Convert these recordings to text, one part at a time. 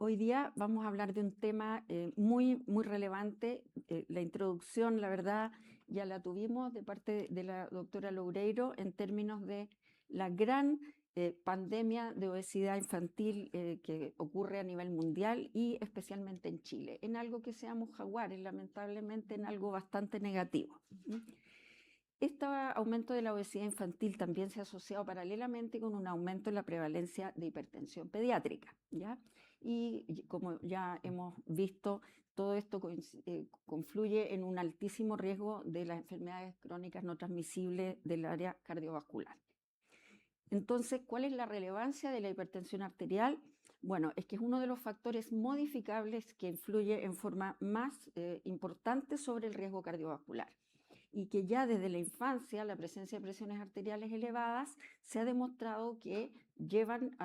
Hoy día vamos a hablar de un tema muy relevante. La introducción, la verdad, ya la tuvimos de parte de la doctora Loureiro en términos de la gran pandemia de obesidad infantil que ocurre a nivel mundial y especialmente en Chile, en algo que seamos jaguares, lamentablemente en algo bastante negativo. Este aumento de la obesidad infantil también se ha asociado paralelamente con un aumento en la prevalencia de hipertensión pediátrica, ¿ya? Y como ya hemos visto, todo esto confluye en un altísimo riesgo de las enfermedades crónicas no transmisibles del área cardiovascular. Entonces, ¿cuál es la relevancia de la hipertensión arterial? Bueno, es que es uno de los factores modificables que influye en forma más importante sobre el riesgo cardiovascular y que ya desde la infancia la presencia de presiones arteriales elevadas se ha demostrado que llevan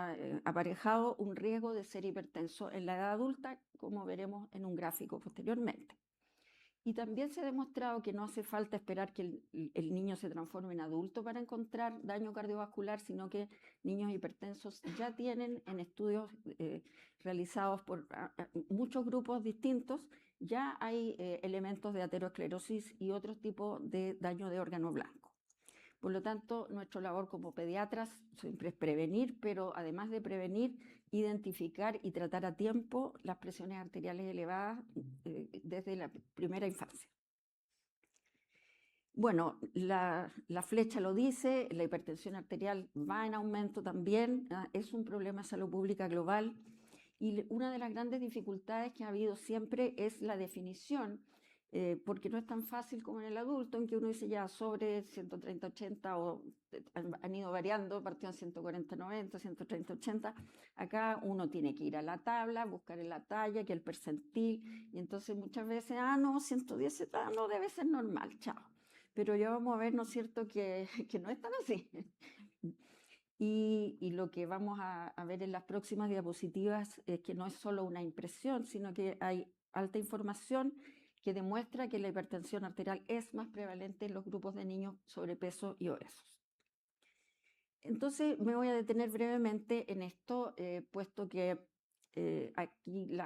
aparejado un riesgo de ser hipertenso en la edad adulta, como veremos en un gráfico posteriormente. Y también se ha demostrado que no hace falta esperar que el niño se transforme en adulto para encontrar daño cardiovascular, sino que niños hipertensos ya tienen en estudios realizados por muchos grupos distintos, ya hay elementos de aterosclerosis y otros tipos de daño de órgano blanco. Por lo tanto, nuestra labor como pediatras siempre es prevenir, pero además de prevenir, identificar y tratar a tiempo las presiones arteriales elevadas desde la primera infancia. Bueno, la flecha lo dice, la hipertensión arterial va en aumento también, es un problema de salud pública global y una de las grandes dificultades que ha habido siempre es la definición, porque no es tan fácil como en el adulto, en que uno dice ya sobre 130-80 o han ido variando, partió en 140-90, 130-80. Acá uno tiene que ir a la tabla, buscar en la talla, que el percentil, y entonces muchas veces, no, 110, no debe ser normal, chao. Pero ya vamos a ver, ¿no es cierto?, que no es tan así. Y lo que vamos a ver en las próximas diapositivas es que no es solo una impresión, sino que hay alta información que demuestra que la hipertensión arterial es más prevalente en los grupos de niños sobrepeso y obesos. Entonces me voy a detener brevemente en esto, puesto que aquí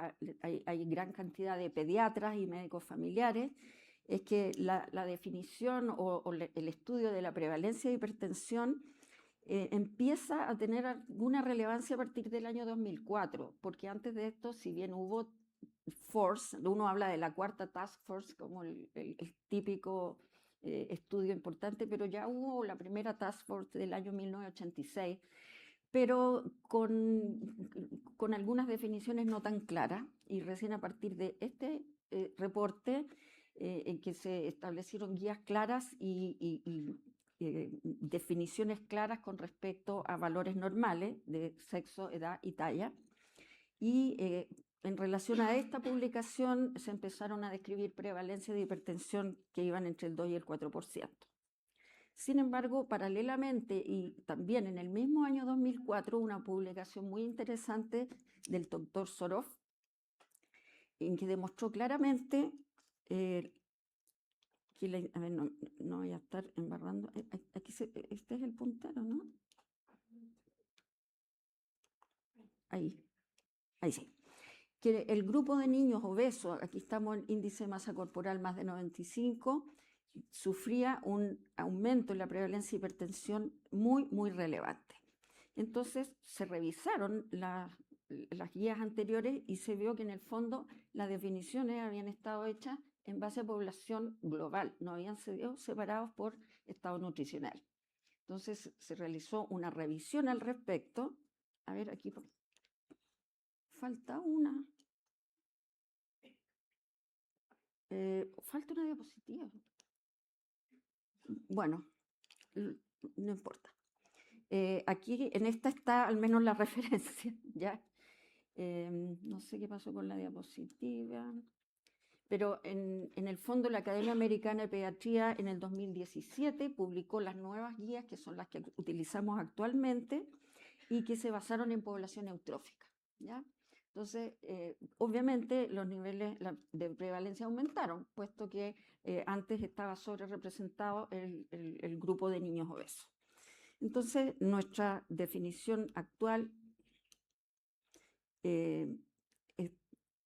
hay gran cantidad de pediatras y médicos familiares. Es que la definición o el estudio de la prevalencia de hipertensión empieza a tener alguna relevancia a partir del año 2004, porque antes de esto, si bien hubo Force, uno habla de la cuarta Task Force como el típico estudio importante, pero ya hubo la primera Task Force del año 1986, pero con algunas definiciones no tan claras, y recién a partir de este reporte en que se establecieron guías claras y definiciones claras con respecto a valores normales de sexo, edad y talla. Y en relación a esta publicación se empezaron a describir prevalencias de hipertensión que iban entre el 2 y el 4%. Sin embargo, paralelamente y también en el mismo año 2004, una publicación muy interesante del doctor Sorov, en que demostró claramente que a ver, no voy a estar embarrando. Aquí este es el puntero, ¿no? Ahí sí. Que el grupo de niños obesos, aquí estamos en índice de masa corporal más de 95, sufría un aumento en la prevalencia de hipertensión muy relevante. Entonces se revisaron las guías anteriores y se vio que en el fondo las definiciones habían estado hechas en base a población global, no habían sido separados por estado nutricional. Entonces se realizó una revisión al respecto. A ver, aquí falta una. Falta una diapositiva. Bueno, no importa. Aquí en esta está al menos la referencia, ¿ya? No sé qué pasó con la diapositiva, pero en el fondo la Academia Americana de Pediatría en el 2017 publicó las nuevas guías, que son las que utilizamos actualmente, y que se basaron en población eutrófica, ¿ya? Entonces, obviamente los niveles de prevalencia aumentaron, puesto que antes estaba sobre representado el grupo de niños obesos. Entonces, nuestra definición actual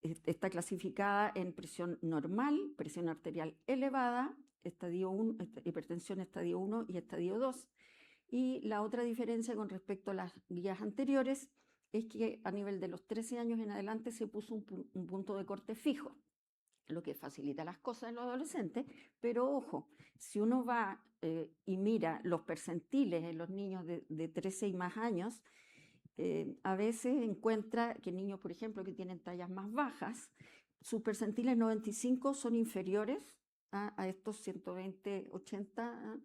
está clasificada en presión normal, presión arterial elevada, estadio 1, hipertensión estadio 1 y estadio 2. Y la otra diferencia con respecto a las guías anteriores es que a nivel de los 13 años en adelante se puso un punto de corte fijo, lo que facilita las cosas en los adolescentes, pero ojo, si uno va y mira los percentiles en los niños de 13 y más años, a veces encuentra que niños, por ejemplo, que tienen tallas más bajas, sus percentiles 95 son inferiores a estos 120, 80,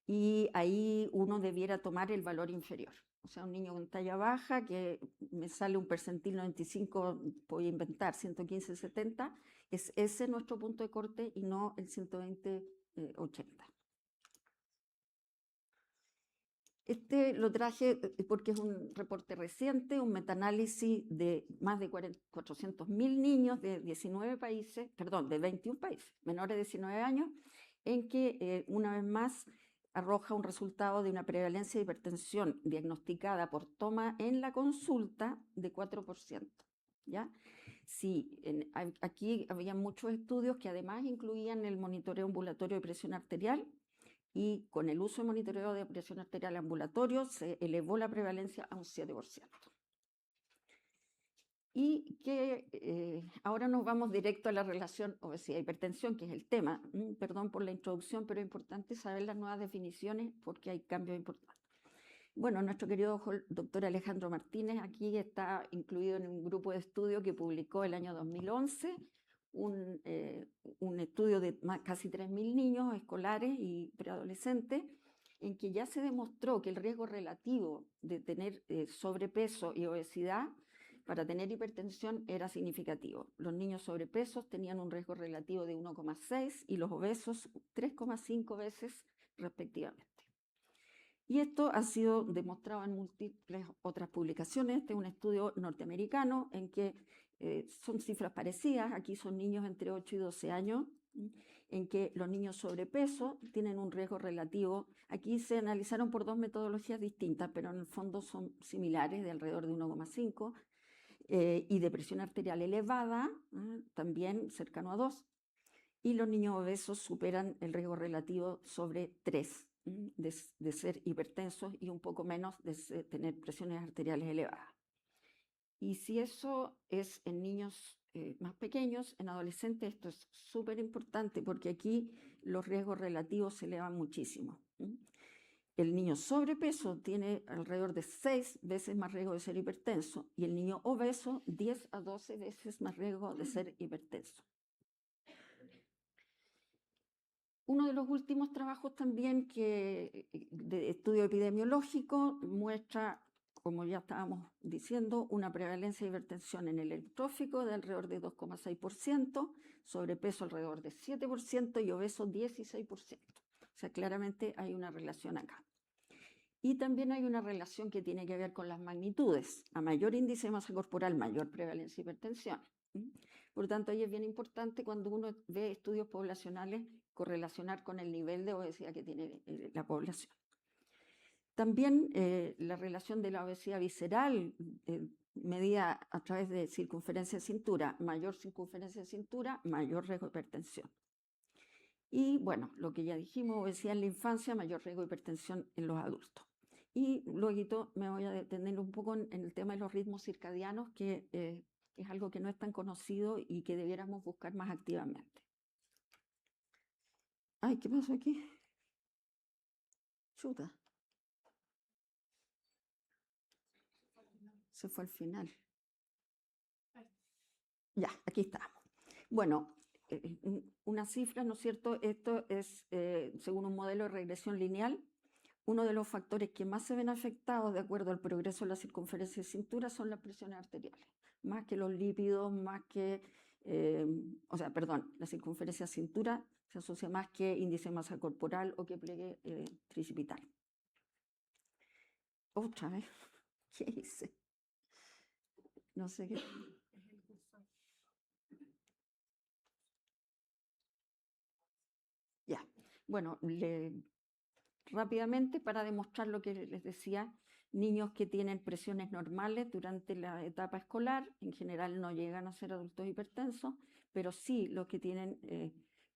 y ahí uno debiera tomar el valor inferior. O sea, un niño con talla baja que me sale un percentil 95, voy a inventar, 115, 70, es ese nuestro punto de corte y no el 120, 80. Este lo traje porque es un reporte reciente, un metaanálisis de más de 400.000 niños de 19 países, perdón, de 21 países, menores de 19 años, en que una vez más arroja un resultado de una prevalencia de hipertensión diagnosticada por toma en la consulta de 4%. ¿Ya? Sí, aquí había muchos estudios que además incluían el monitoreo ambulatorio de presión arterial, y con el uso de monitoreo de presión arterial ambulatorio se elevó la prevalencia a un 7%. Y que ahora nos vamos directo a la relación obesidad-hipertensión, que es el tema. Perdón por la introducción, pero es importante saber las nuevas definiciones porque hay cambios importantes. Bueno, nuestro querido doctor Alejandro Martínez aquí está incluido en un grupo de estudio que publicó el año 2011 un estudio de casi 3.000 niños escolares y preadolescentes, en que ya se demostró que el riesgo relativo de tener sobrepeso y obesidad para tener hipertensión era significativo. Los niños sobrepesos tenían un riesgo relativo de 1,6 y los obesos 3,5 veces respectivamente. Y esto ha sido demostrado en múltiples otras publicaciones. Este es un estudio norteamericano en que son cifras parecidas. Aquí son niños entre 8 y 12 años, en que los niños sobrepeso tienen un riesgo relativo. Aquí se analizaron por dos metodologías distintas, pero en el fondo son similares, de alrededor de 1,5, y de presión arterial elevada, también cercano a 2. Y los niños obesos superan el riesgo relativo sobre 3 de ser hipertensos y un poco menos de tener presiones arteriales elevadas. Y si eso es en niños más pequeños, en adolescentes esto es súper importante porque aquí los riesgos relativos se elevan muchísimo. El niño sobrepeso tiene alrededor de 6 veces más riesgo de ser hipertenso y el niño obeso 10 a 12 veces más riesgo de ser hipertenso. Uno de los últimos trabajos también de estudio epidemiológico muestra, como ya estábamos diciendo, una prevalencia de hipertensión en el electrófico de alrededor de 2,6%, sobrepeso alrededor de 7% y obeso 16%. O sea, claramente hay una relación acá. Y también hay una relación que tiene que ver con las magnitudes. A mayor índice de masa corporal, mayor prevalencia de hipertensión. Por lo tanto, ahí es bien importante cuando uno ve estudios poblacionales correlacionar con el nivel de obesidad que tiene la población. También la relación de la obesidad visceral medida a través de circunferencia de cintura, mayor circunferencia de cintura, mayor riesgo de hipertensión. Y bueno, lo que ya dijimos, obesidad en la infancia, mayor riesgo de hipertensión en los adultos. Y luego me voy a detener un poco en el tema de los ritmos circadianos, que es algo que no es tan conocido y que debiéramos buscar más activamente. Ay, ¿qué pasó aquí? Chuta. Se fue al final. Ya, aquí estamos. Bueno, una cifra, ¿no es cierto? Esto es, según un modelo de regresión lineal, uno de los factores que más se ven afectados de acuerdo al progreso de la circunferencia de cintura son las presiones arteriales, más que los lípidos, más que, la circunferencia de cintura se asocia más que índice de masa corporal o que pliegue tricipital. Otra vez, ¿qué hice? No sé qué. Ya, bueno, rápidamente para demostrar lo que les decía, niños que tienen presiones normales durante la etapa escolar, en general no llegan a ser adultos hipertensos, pero sí los que tienen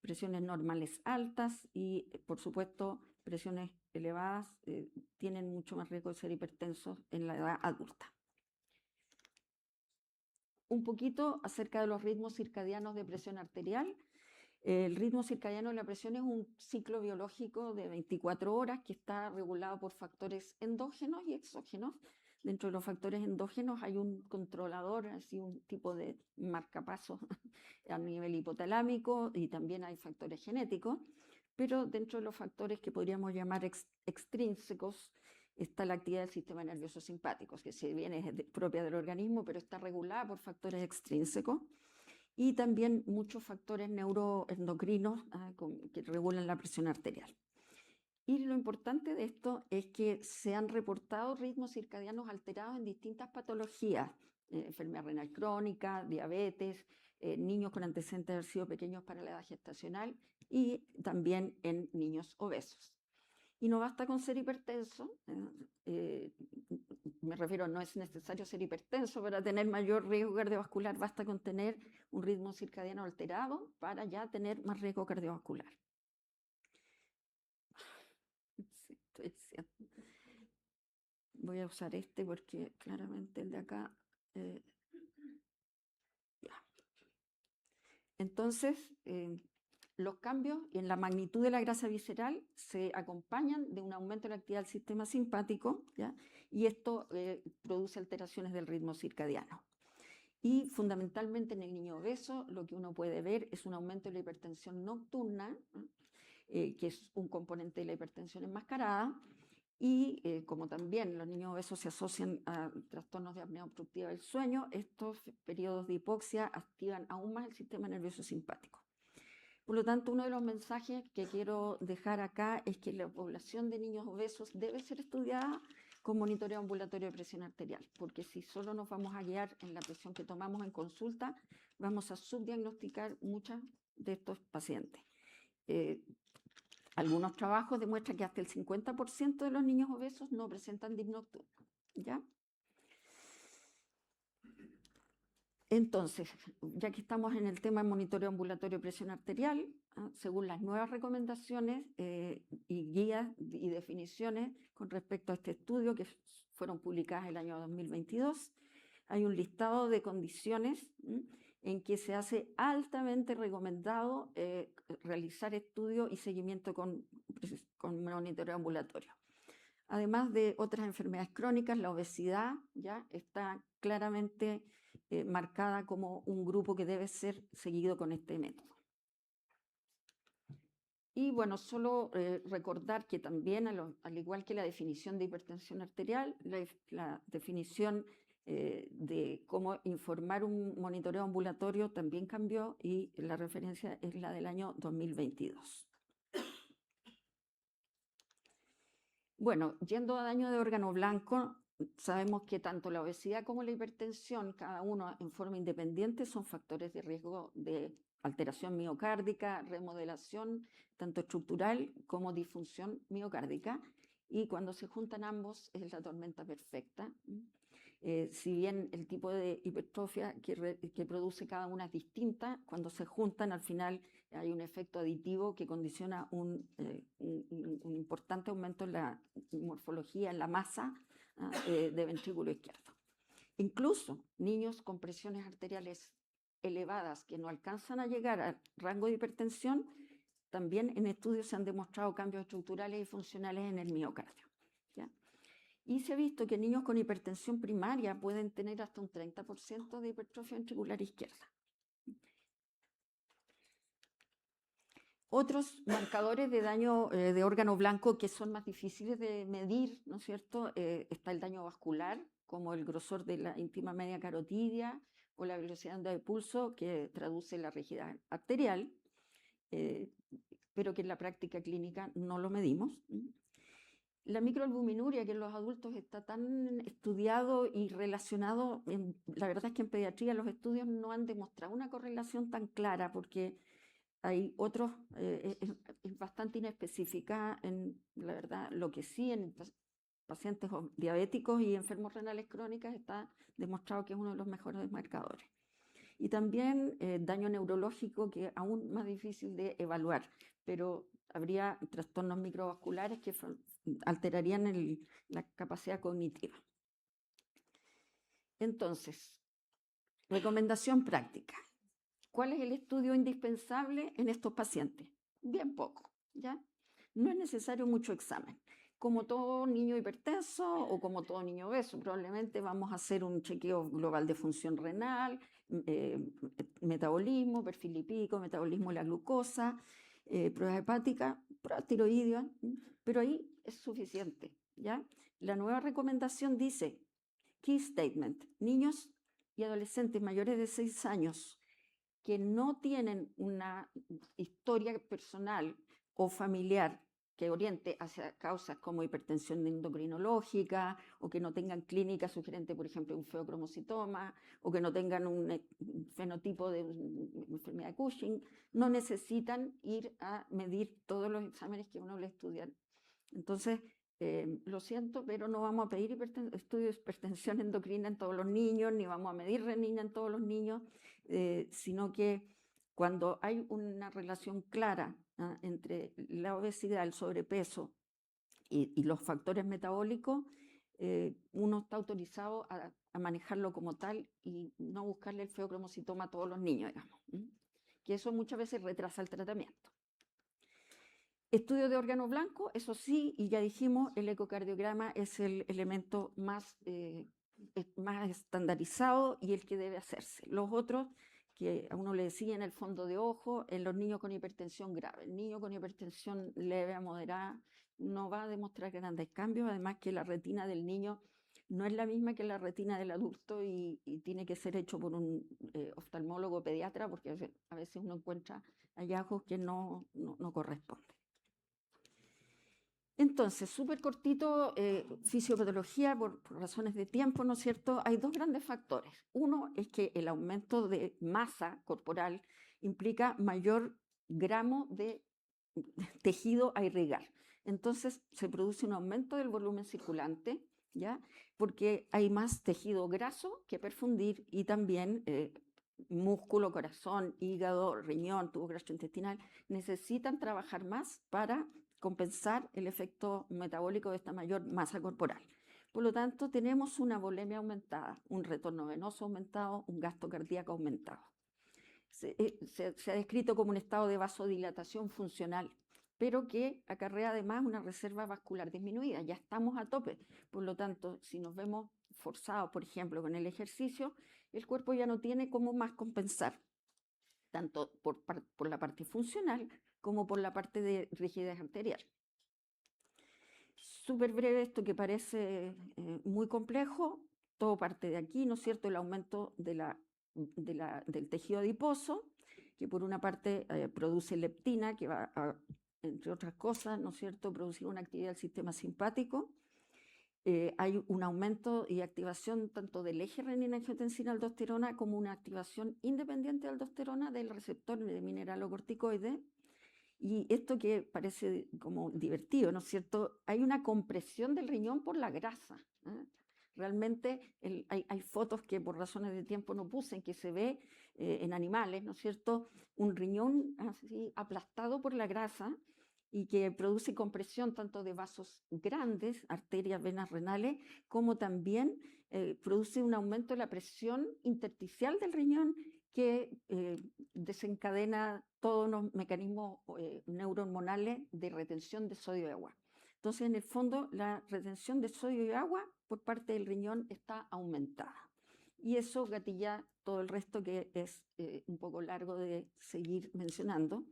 presiones normales altas y, por supuesto, presiones elevadas tienen mucho más riesgo de ser hipertensos en la edad adulta. Un poquito acerca de los ritmos circadianos de presión arterial. El ritmo circadiano de la presión es un ciclo biológico de 24 horas que está regulado por factores endógenos y exógenos. Dentro de los factores endógenos hay un controlador, así un tipo de marcapasos a nivel hipotalámico, y también hay factores genéticos, pero dentro de los factores que podríamos llamar extrínsecos está la actividad del sistema nervioso simpático, que si bien es propia del organismo, pero está regulada por factores extrínsecos, y también muchos factores neuroendocrinos que regulan la presión arterial. Y lo importante de esto es que se han reportado ritmos circadianos alterados en distintas patologías, enfermedad renal crónica, diabetes, niños con antecedentes de haber sido pequeños para la edad gestacional y también en niños obesos. Y no basta con ser hipertenso, me refiero, no es necesario ser hipertenso para tener mayor riesgo cardiovascular, basta con tener un ritmo circadiano alterado para ya tener más riesgo cardiovascular. Sí, voy a usar este porque claramente el de acá... ya. Entonces, los cambios en la magnitud de la grasa visceral se acompañan de un aumento de la actividad del sistema simpático, ¿ya? Y esto produce alteraciones del ritmo circadiano. Y fundamentalmente en el niño obeso lo que uno puede ver es un aumento de la hipertensión nocturna, que es un componente de la hipertensión enmascarada, y como también los niños obesos se asocian a trastornos de apnea obstructiva del sueño, estos periodos de hipoxia activan aún más el sistema nervioso simpático. Por lo tanto, uno de los mensajes que quiero dejar acá es que la población de niños obesos debe ser estudiada con monitoreo ambulatorio de presión arterial, porque si solo nos vamos a guiar en la presión que tomamos en consulta, vamos a subdiagnosticar muchos de estos pacientes. Algunos trabajos demuestran que hasta el 50% de los niños obesos no presentan DIP nocturno, ¿ya? Entonces, ya que estamos en el tema de monitoreo ambulatorio de presión arterial, según las nuevas recomendaciones y guías y definiciones con respecto a este estudio que fueron publicadas el año 2022, hay un listado de condiciones en que se hace altamente recomendado realizar estudio y seguimiento con monitoreo ambulatorio. Además de otras enfermedades crónicas, la obesidad ya está claramente marcada como un grupo que debe ser seguido con este método. Y bueno, solo recordar que también, al igual que la definición de hipertensión arterial, la definición de cómo informar un monitoreo ambulatorio también cambió y la referencia es la del año 2022. Bueno, yendo a daño de órgano blanco, sabemos que tanto la obesidad como la hipertensión, cada uno en forma independiente, son factores de riesgo de alteración miocárdica, remodelación tanto estructural como disfunción miocárdica, y cuando se juntan ambos es la tormenta perfecta. Si bien el tipo de hipertrofia que produce cada una es distinta, cuando se juntan al final hay un efecto aditivo que condiciona un importante aumento en la morfología, en la masa de ventrículo izquierdo. Incluso niños con presiones arteriales elevadas que no alcanzan a llegar al rango de hipertensión, también en estudios se han demostrado cambios estructurales y funcionales en el miocardio, ¿ya? Y se ha visto que niños con hipertensión primaria pueden tener hasta un 30% de hipertrofia ventricular izquierda. Otros marcadores de daño de órgano blanco que son más difíciles de medir, ¿no es cierto? Está el daño vascular, como el grosor de la íntima media carotidia o la velocidad de pulso, que traduce la rigidez arterial, pero que en la práctica clínica no lo medimos. La microalbuminuria, que en los adultos está tan estudiado y relacionado, la verdad es que en pediatría los estudios no han demostrado una correlación tan clara, porque hay otros, es bastante inespecífica, la verdad, lo que sí en pacientes diabéticos y enfermos renales crónicos está demostrado que es uno de los mejores marcadores. Y también daño neurológico, que es aún más difícil de evaluar, pero habría trastornos microvasculares que alterarían la capacidad cognitiva. Entonces, recomendación práctica. ¿Cuál es el estudio indispensable en estos pacientes? Bien poco, ¿ya? No es necesario mucho examen. Como todo niño hipertenso o como todo niño obeso, probablemente vamos a hacer un chequeo global de función renal, metabolismo, perfil lipídico, metabolismo de la glucosa, pruebas hepáticas, pruebas tiroideas, pero ahí es suficiente, ¿ya? La nueva recomendación dice, key statement, niños y adolescentes mayores de 6 años que no tienen una historia personal o familiar que oriente hacia causas como hipertensión endocrinológica, o que no tengan clínica sugerente, por ejemplo, un feocromocitoma, o que no tengan un fenotipo de enfermedad de Cushing, no necesitan ir a medir todos los exámenes que uno le estudia. Entonces, lo siento, pero no vamos a pedir estudios de hipertensión endocrina en todos los niños, ni vamos a medir renina en todos los niños, sino que cuando hay una relación clara entre la obesidad, el sobrepeso y los factores metabólicos, uno está autorizado a manejarlo como tal y no buscarle el feocromocitoma a todos los niños, digamos, que eso muchas veces retrasa el tratamiento. Estudio de órgano blanco, eso sí, y ya dijimos, el ecocardiograma es el elemento más estandarizado y el que debe hacerse. Los otros, que a uno le decía en el fondo de ojo, en los niños con hipertensión grave. El niño con hipertensión leve a moderada no va a demostrar grandes cambios, además que la retina del niño no es la misma que la retina del adulto y tiene que ser hecho por un oftalmólogo pediatra, porque a veces uno encuentra hallazgos que no corresponden. Entonces, súper cortito, fisiopatología por razones de tiempo, ¿no es cierto? Hay dos grandes factores. Uno es que el aumento de masa corporal implica mayor gramo de tejido a irrigar. Entonces, se produce un aumento del volumen circulante, ¿ya? Porque hay más tejido graso que perfundir y también músculo, corazón, hígado, riñón, tubo gastrointestinal necesitan trabajar más para compensar el efecto metabólico de esta mayor masa corporal. Por lo tanto, tenemos una volemia aumentada, un retorno venoso aumentado, un gasto cardíaco aumentado. Se ha descrito como un estado de vasodilatación funcional, pero que acarrea además una reserva vascular disminuida. Ya estamos a tope. Por lo tanto, si nos vemos forzados, por ejemplo, con el ejercicio, el cuerpo ya no tiene cómo más compensar, tanto por la parte funcional como por la parte de rigidez arterial. Súper breve esto que parece muy complejo, todo parte de aquí, ¿no es cierto? El aumento del tejido adiposo, que por una parte produce leptina, que va a, entre otras cosas, ¿no es cierto?, producir una actividad del sistema simpático. Hay un aumento y activación tanto del eje renina-angiotensina-aldosterona como una activación independiente de aldosterona del receptor de mineralocorticoide. Y esto que parece como divertido, ¿no es cierto? Hay una compresión del riñón por la grasa. Realmente hay fotos que por razones de tiempo no puse, en que se ve en animales, ¿no es cierto?, un riñón así aplastado por la grasa y que produce compresión tanto de vasos grandes, arterias, venas renales, como también produce un aumento de la presión intersticial del riñón que desencadena todos los mecanismos neurohormonales de retención de sodio y agua. Entonces, en el fondo, la retención de sodio y agua por parte del riñón está aumentada. Y eso gatilla todo el resto, que es un poco largo de seguir mencionando,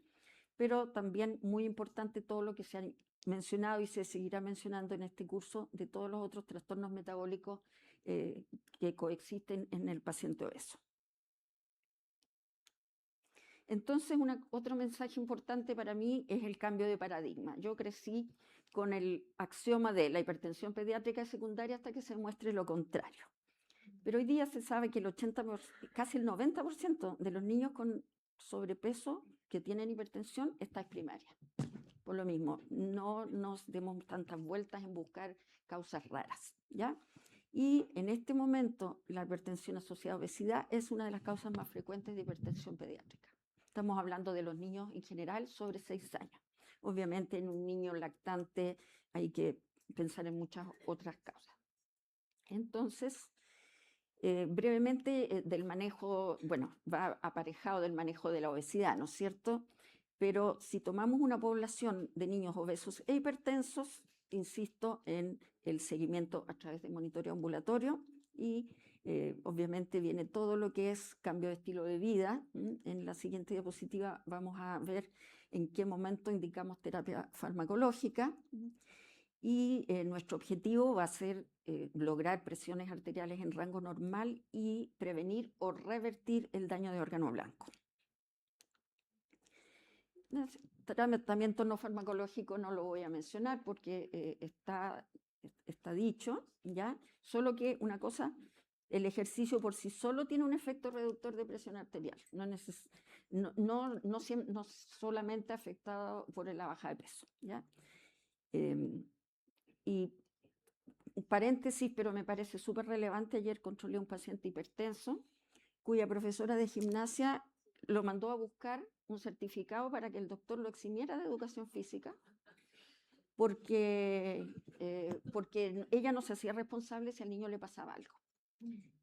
pero también muy importante todo lo que se ha mencionado y se seguirá mencionando en este curso de todos los otros trastornos metabólicos que coexisten en el paciente obeso. Entonces, otro mensaje importante para mí es el cambio de paradigma. Yo crecí con el axioma de la hipertensión pediátrica es secundaria hasta que se muestre lo contrario. Pero hoy día se sabe que casi el 90% de los niños con sobrepeso que tienen hipertensión está en primaria. por lo mismo, no nos demos tantas vueltas en buscar causas raras, ¿ya? Y en este momento, la hipertensión asociada a obesidad es una de las causas más frecuentes de hipertensión pediátrica. Estamos hablando de los niños en general sobre 6 años. Obviamente, en un niño lactante hay que pensar en muchas otras causas. Entonces, brevemente del manejo, bueno, va aparejado del manejo de la obesidad, ¿no es cierto? Pero si tomamos una población de niños obesos e hipertensos, insisto en el seguimiento a través de monitoreo ambulatorio y obviamente viene todo lo que es cambio de estilo de vida. En la siguiente diapositiva vamos a ver en qué momento indicamos terapia farmacológica. Y nuestro objetivo va a ser lograr presiones arteriales en rango normal y prevenir o revertir el daño de órgano blanco. Tratamiento no farmacológico no lo voy a mencionar porque está dicho, ¿ya? Solo que una cosa, el ejercicio por sí solo tiene un efecto reductor de presión arterial, no solamente afectado por la baja de peso, ¿ya? Y un paréntesis, pero me parece súper relevante, ayer controlé a un paciente hipertenso cuya profesora de gimnasia lo mandó a buscar un certificado para que el doctor lo eximiera de educación física, porque ella no se hacía responsable si al niño le pasaba algo.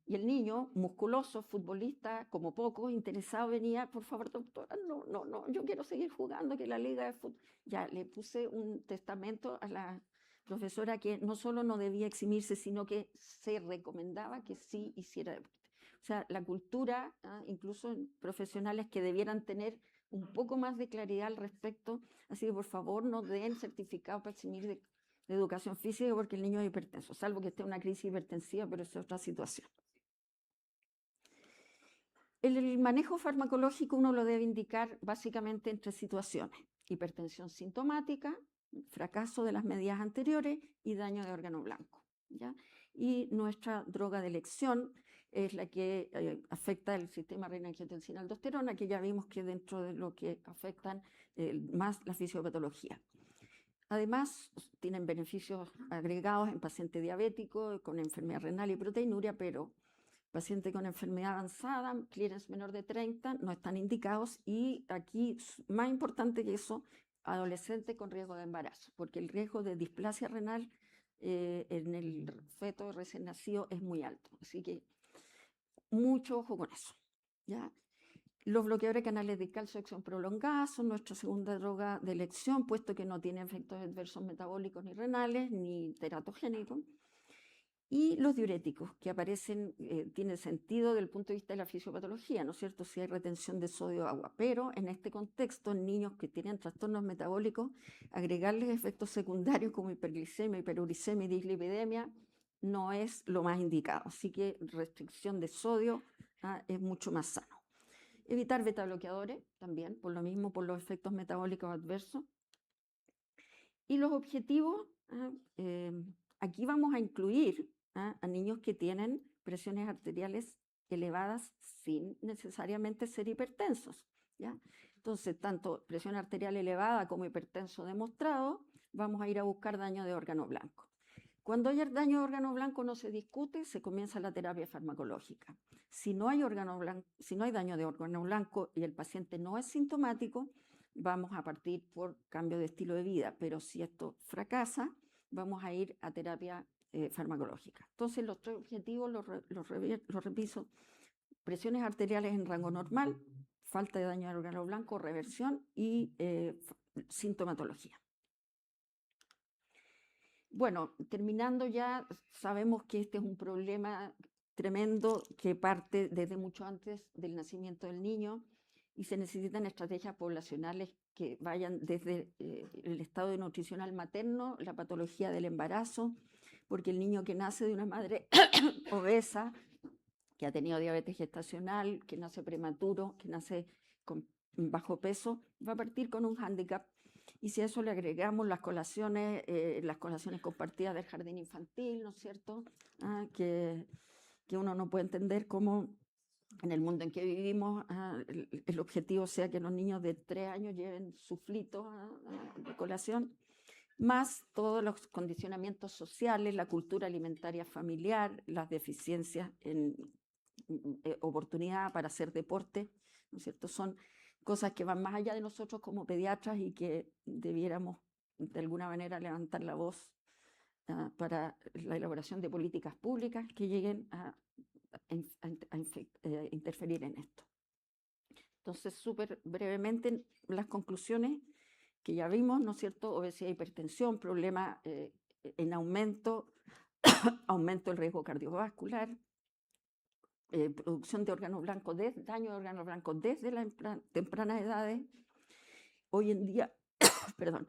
Y el niño, musculoso, futbolista, como pocos, interesado, venía, por favor, doctora, no, yo quiero seguir jugando, que la liga de fútbol. Ya, le puse un testamento a la profesora que no solo no debía eximirse, sino que se recomendaba que sí hiciera deporte. O sea, la cultura, incluso en profesionales que debieran tener un poco más de claridad al respecto, así que por favor no den certificado para eximir de educación física porque el niño es hipertenso, salvo que esté en una crisis hipertensiva, pero es otra situación. El manejo farmacológico uno lo debe indicar básicamente en 3 situaciones: hipertensión sintomática, fracaso de las medidas anteriores y daño de órgano blanco, ¿ya? Y nuestra droga de elección es la que afecta el sistema renina-angiotensina-aldosterona, que ya vimos que dentro de lo que afectan más la fisiopatología. Además, tienen beneficios agregados en paciente diabético con enfermedad renal y proteinuria, pero paciente con enfermedad avanzada, clearance menor de 30, no están indicados. Y aquí, más importante que eso, adolescente con riesgo de embarazo, porque el riesgo de displasia renal en el feto recién nacido es muy alto. Así que mucho ojo con eso, ¿ya? Los bloqueadores de canales de calcio de acción prolongada son nuestra segunda droga de elección, puesto que no tiene efectos adversos metabólicos ni renales ni teratogénicos. Y los diuréticos, que aparecen, tienen sentido desde el punto de vista de la fisiopatología, ¿no es cierto? Si hay retención de sodio o agua, pero en este contexto, en niños que tienen trastornos metabólicos, agregarles efectos secundarios como hiperglicemia, hiperuricemia y dislipidemia no es lo más indicado. Así que restricción de sodio es mucho más sano. Evitar beta bloqueadores también, por lo mismo, por los efectos metabólicos adversos. Y los objetivos, aquí vamos a incluir a niños que tienen presiones arteriales elevadas sin necesariamente ser hipertensos, ¿ya? Entonces, tanto presión arterial elevada como hipertenso demostrado, vamos a ir a buscar daño de órgano blanco. Cuando hay daño de órgano blanco no se discute, se comienza la terapia farmacológica. Si no hay daño de órgano blanco y el paciente no es sintomático, vamos a partir por cambio de estilo de vida, pero si esto fracasa, vamos a ir a terapia farmacológica. Entonces, los 3 objetivos los reviso: presiones arteriales en rango normal, falta de daño de órgano blanco, reversión y sintomatología. Bueno, terminando ya, sabemos que este es un problema tremendo que parte desde mucho antes del nacimiento del niño y se necesitan estrategias poblacionales que vayan desde el estado nutricional materno, la patología del embarazo, porque el niño que nace de una madre obesa, que ha tenido diabetes gestacional, que nace prematuro, que nace con bajo peso, va a partir con un hándicap. Y si a eso le agregamos las colaciones compartidas del jardín infantil, ¿no es cierto? Que uno no puede entender cómo en el mundo en que vivimos, el objetivo sea que los niños de 3 años lleven suflitos de colación, más todos los condicionamientos sociales, la cultura alimentaria familiar, las deficiencias en oportunidad para hacer deporte, ¿no es cierto? Son cosas que van más allá de nosotros como pediatras y que debiéramos de alguna manera levantar la voz para la elaboración de políticas públicas que lleguen a interferir en esto. Entonces, súper brevemente, las conclusiones que ya vimos, ¿no es cierto? Obesidad, hipertensión, problema en aumento, aumento del riesgo cardiovascular, producción de órganos blancos, daño de órganos blancos desde las tempranas edades. Hoy en día, perdón,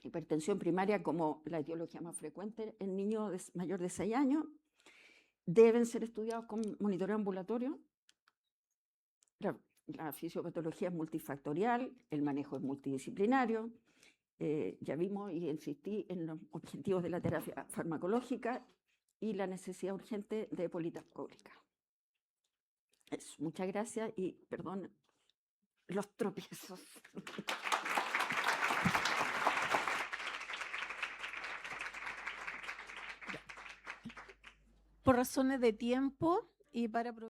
hipertensión primaria como la etiología más frecuente en niños mayor de 6 años, deben ser estudiados con monitoreo ambulatorio. La fisiopatología es multifactorial, el manejo es multidisciplinario. Ya vimos y insistí en los objetivos de la terapia farmacológica y la necesidad urgente de políticas públicas. Eso, muchas gracias y perdón los tropiezos. Por razones de tiempo y para aprovechar